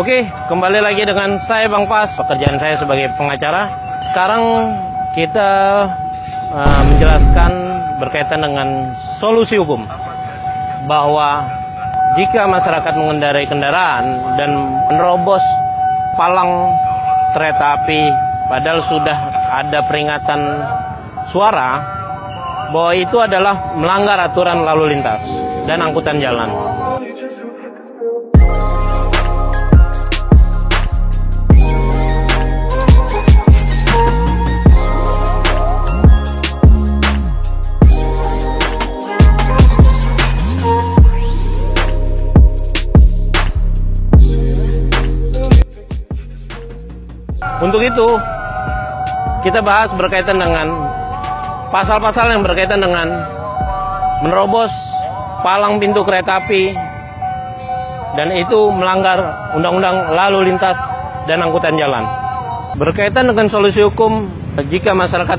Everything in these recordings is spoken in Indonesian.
Oke, kembali lagi dengan saya Bang Pas, pekerjaan saya sebagai pengacara. Sekarang kita menjelaskan berkaitan dengan solusi hukum, bahwa jika masyarakat mengendarai kendaraan dan menerobos palang kereta api, padahal sudah ada peringatan suara, bahwa itu adalah melanggar aturan lalu lintas dan angkutan jalan. Untuk itu, kita bahas berkaitan dengan pasal-pasal yang berkaitan dengan menerobos palang pintu kereta api, dan itu melanggar Undang-Undang Lalu Lintas dan Angkutan Jalan. Berkaitan dengan solusi hukum jika masyarakat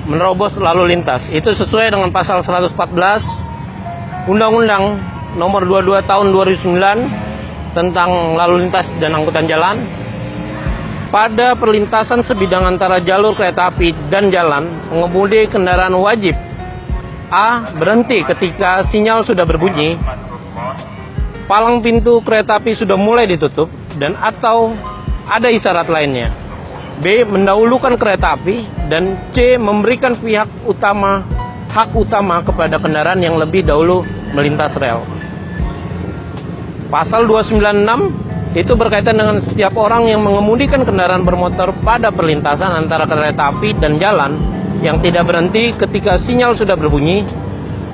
menerobos lalu lintas, itu sesuai dengan pasal 114 Undang-Undang Nomor 22 Tahun 2009 tentang Lalu Lintas dan Angkutan Jalan. Pada perlintasan sebidang antara jalur kereta api dan jalan, pengemudi kendaraan wajib A. Berhenti ketika sinyal sudah berbunyi, palang pintu kereta api sudah mulai ditutup, dan atau ada isyarat lainnya. B. Mendahulukan kereta api, dan C. Memberikan hak utama kepada kendaraan yang lebih dahulu melintas rel. Pasal 296 itu berkaitan dengan setiap orang yang mengemudikan kendaraan bermotor pada perlintasan antara kereta api dan jalan yang tidak berhenti ketika sinyal sudah berbunyi,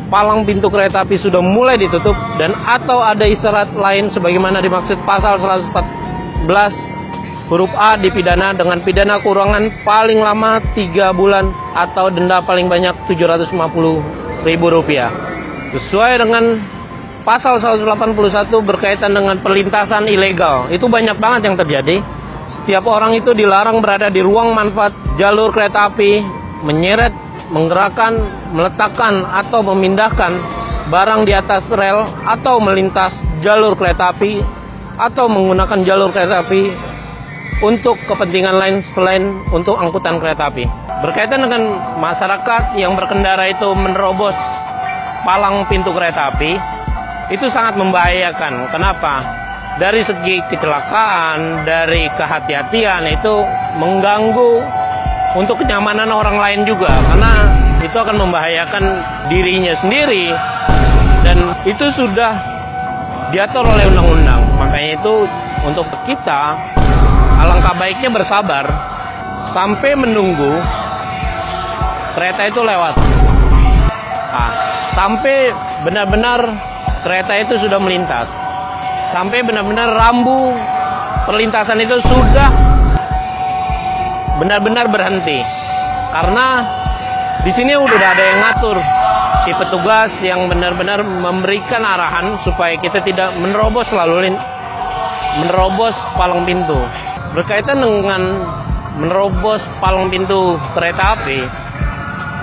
palang pintu kereta api sudah mulai ditutup, dan atau ada isyarat lain sebagaimana dimaksud pasal 114 huruf A, dipidana dengan pidana kurungan paling lama 3 bulan atau denda paling banyak Rp750.000. Sesuai dengan Pasal 181 berkaitan dengan perlintasan ilegal. Itu banyak banget yang terjadi. Setiap orang itu dilarang berada di ruang manfaat jalur kereta api, menyeret, menggerakkan, meletakkan, atau memindahkan barang di atas rel, atau melintas jalur kereta api, atau menggunakan jalur kereta api untuk kepentingan lain selain untuk angkutan kereta api. Berkaitan dengan masyarakat yang berkendara itu menerobos palang pintu kereta api, itu sangat membahayakan. Kenapa? Dari segi kecelakaan, dari kehati-hatian, itu mengganggu untuk kenyamanan orang lain juga, karena itu akan membahayakan dirinya sendiri, dan itu sudah diatur oleh undang-undang. Makanya itu untuk kita, alangkah baiknya bersabar sampai menunggu kereta itu lewat, sampai benar-benar kereta itu sudah melintas, sampai benar-benar rambu perlintasan itu sudah benar-benar berhenti. Karena di sini udah ada yang ngatur, si petugas yang benar-benar memberikan arahan supaya kita tidak menerobos palang pintu. Berkaitan dengan menerobos palang pintu kereta api,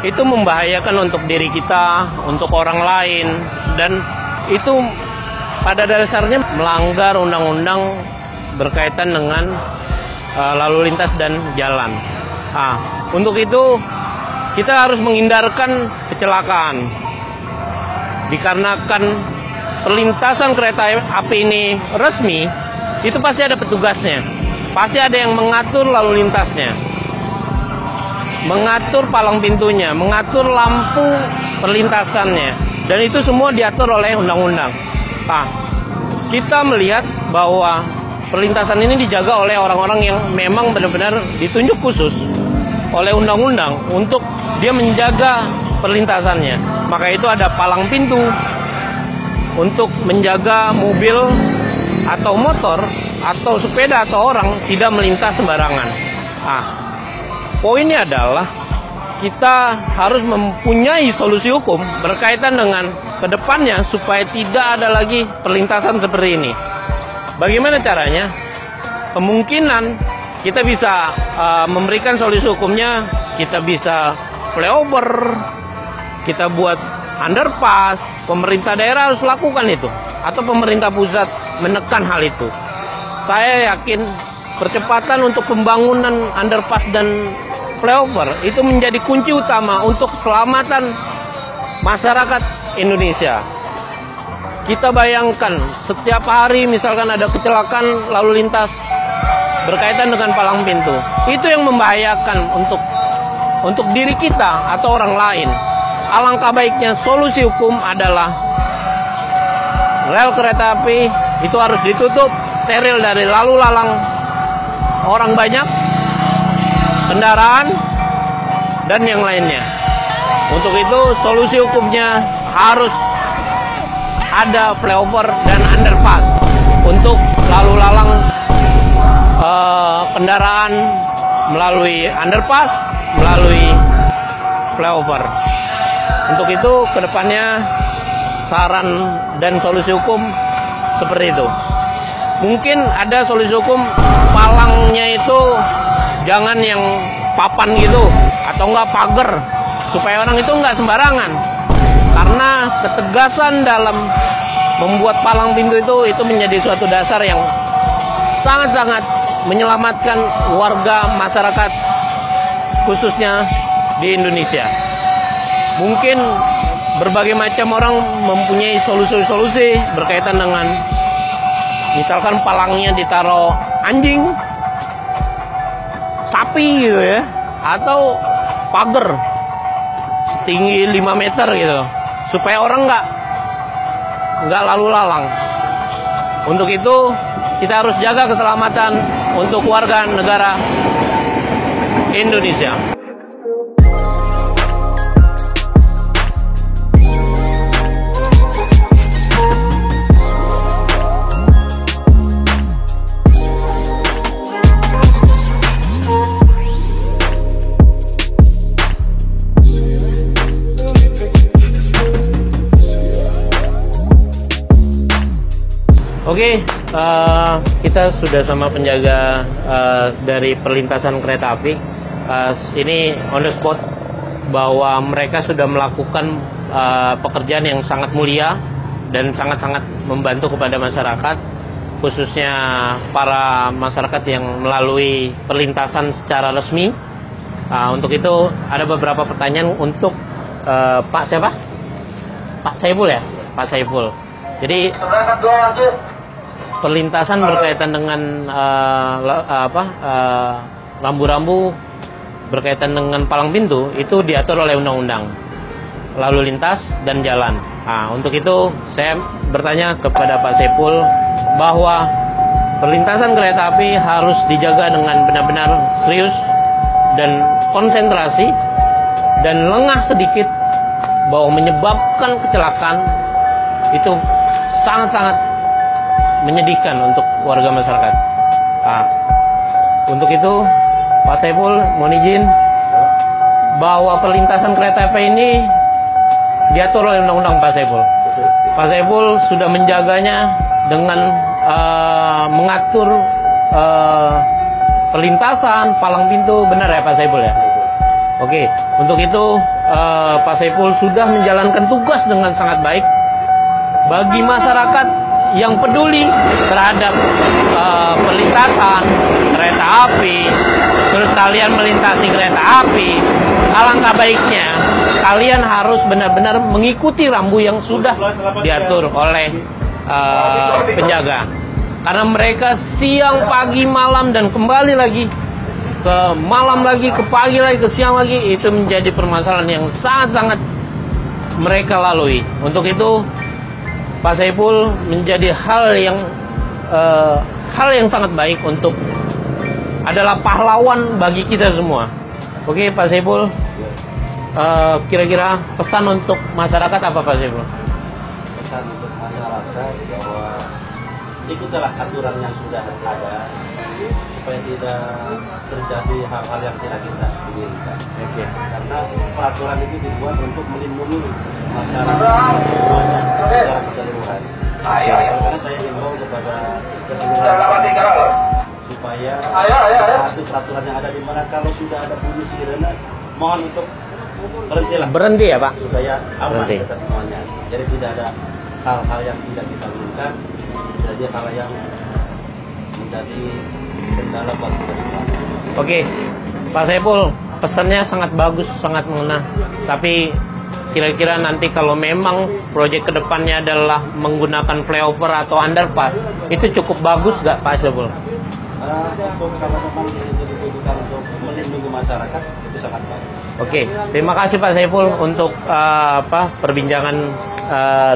itu membahayakan untuk diri kita, untuk orang lain, dan itu pada dasarnya melanggar undang-undang berkaitan dengan lalu lintas dan jalan. Untuk itu kita harus menghindarkan kecelakaan. Dikarenakan perlintasan kereta api ini resmi, itu pasti ada petugasnya, pasti ada yang mengatur lalu lintasnya, mengatur palang pintunya, mengatur lampu perlintasannya, dan itu semua diatur oleh undang-undang. Kita melihat bahwa perlintasan ini dijaga oleh orang-orang yang memang benar-benar ditunjuk khusus oleh undang-undang untuk dia menjaga perlintasannya. Maka itu ada palang pintu untuk menjaga mobil atau motor atau sepeda atau orang tidak melintas sembarangan. Poinnya adalah kita harus mempunyai solusi hukum berkaitan dengan kedepannya supaya tidak ada lagi perlintasan seperti ini. Bagaimana caranya? Kemungkinan kita bisa memberikan solusi hukumnya, kita bisa flyover, kita buat underpass. Pemerintah daerah harus lakukan itu, atau pemerintah pusat menekan hal itu. saya yakin percepatan untuk pembangunan underpass dan flyover itu menjadi kunci utama untuk keselamatan masyarakat Indonesia. Kita bayangkan setiap hari misalkan ada kecelakaan lalu lintas berkaitan dengan palang pintu. Itu yang membahayakan untuk diri kita atau orang lain. Alangkah baiknya solusi hukum adalah rel kereta api itu harus ditutup, steril dari lalu lalang orang banyak, kendaraan, dan yang lainnya. Untuk itu solusi hukumnya harus ada flyover dan underpass untuk lalu lalang kendaraan melalui underpass, melalui flyover. Untuk itu kedepannya saran dan solusi hukum seperti itu. Mungkin ada solusi hukum palangnya itu jangan yang papan gitu atau enggak pagar, supaya orang itu enggak sembarangan. Karena ketegasan dalam membuat palang pintu itu menjadi suatu dasar yang sangat-sangat menyelamatkan warga masyarakat khususnya di Indonesia. Mungkin berbagai macam orang mempunyai solusi-solusi berkaitan dengan misalkan palangnya ditaruh anjing, sapi gitu ya, atau pagar tinggi 5 meter gitu, supaya orang nggak lalu lalang. Untuk itu kita harus jaga keselamatan untuk warga negara Indonesia. Oke, kita sudah sama penjaga dari perlintasan kereta api. Ini on the spot bahwa mereka sudah melakukan pekerjaan yang sangat mulia dan sangat-sangat membantu kepada masyarakat, khususnya para masyarakat yang melalui perlintasan secara resmi. Untuk itu ada beberapa pertanyaan untuk Pak siapa? Pak Saiful ya? Pak Saiful. Jadi perlintasan berkaitan dengan rambu-rambu berkaitan dengan palang pintu itu diatur oleh undang-undang lalu lintas dan jalan. Untuk itu saya bertanya kepada Pak Saiful bahwa perlintasan kereta api harus dijaga dengan benar-benar serius dan konsentrasi dan lengah sedikit, bahwa menyebabkan kecelakaan itu sangat-sangat menyedihkan untuk warga masyarakat. Untuk itu Pak Saiful mohon izin bahwa perlintasan kereta api ini diatur oleh undang-undang. Pak Saiful sudah menjaganya dengan mengatur perlintasan palang pintu, benar ya Pak Saiful ya? Oke, untuk itu Pak Saiful sudah menjalankan tugas dengan sangat baik bagi masyarakat yang peduli terhadap perlintasan kereta api. Terus kalian melintasi kereta api, alangkah baiknya kalian harus benar-benar mengikuti rambu yang sudah diatur oleh penjaga. Karena mereka siang, pagi, malam, dan kembali lagi ke malam lagi, ke pagi lagi, ke siang lagi, itu menjadi permasalahan yang sangat-sangat mereka lalui. Untuk itu Pak Saiful menjadi hal yang sangat baik untuk adalah pahlawan bagi kita semua. Oke Pak Saiful, kira-kira pesan untuk masyarakat apa Pak Saiful? Pesan untuk masyarakat bahwa ikutilah aturan yang sudah ada supaya tidak terjadi hal-hal yang tidak kita inginkan. Oke. Karena peraturan itu dibuat untuk melindungi masyarakat semuanya secara keseluruhan. Karena saya himbau kepada keseluruhan supaya itu peraturan yang ada di mana kalau sudah ada bunyi sirene, mohon untuk berhenti ya Pak, supaya aman kita semuanya. Jadi tidak ada hal-hal yang tidak kita inginkan, jadi hal yang menjadi kendala buat kita semua. Oke, Pak Saiful, pesannya sangat bagus, sangat mengena. Tapi kira-kira nanti kalau memang proyek kedepannya adalah menggunakan flyover atau underpass, itu cukup bagus nggak Pak Saiful? Untuk teman-teman di sini ditujukan untuk melindungi masyarakat, itu sangat baik. Oke, terima kasih Pak Saiful untuk perbincangan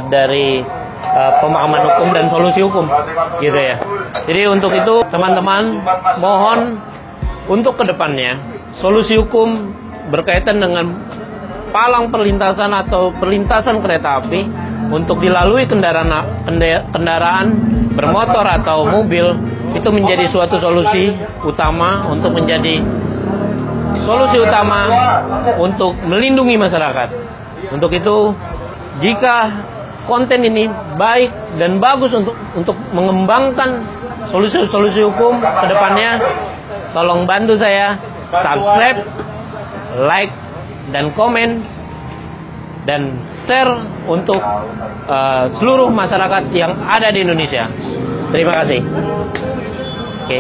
dari pemahaman hukum dan solusi hukum, gitu ya. Jadi untuk itu teman-teman mohon untuk kedepannya solusi hukum berkaitan dengan palang perlintasan atau perlintasan kereta api untuk dilalui kendaraan bermotor atau mobil itu menjadi suatu solusi utama untuk menjadi solusi utama untuk melindungi masyarakat. Untuk itu, jika konten ini baik dan bagus untuk mengembangkan solusi-solusi hukum ke depannya, tolong bantu saya subscribe, like, dan komen, dan share untuk seluruh masyarakat yang ada di Indonesia. Terima kasih. Oke.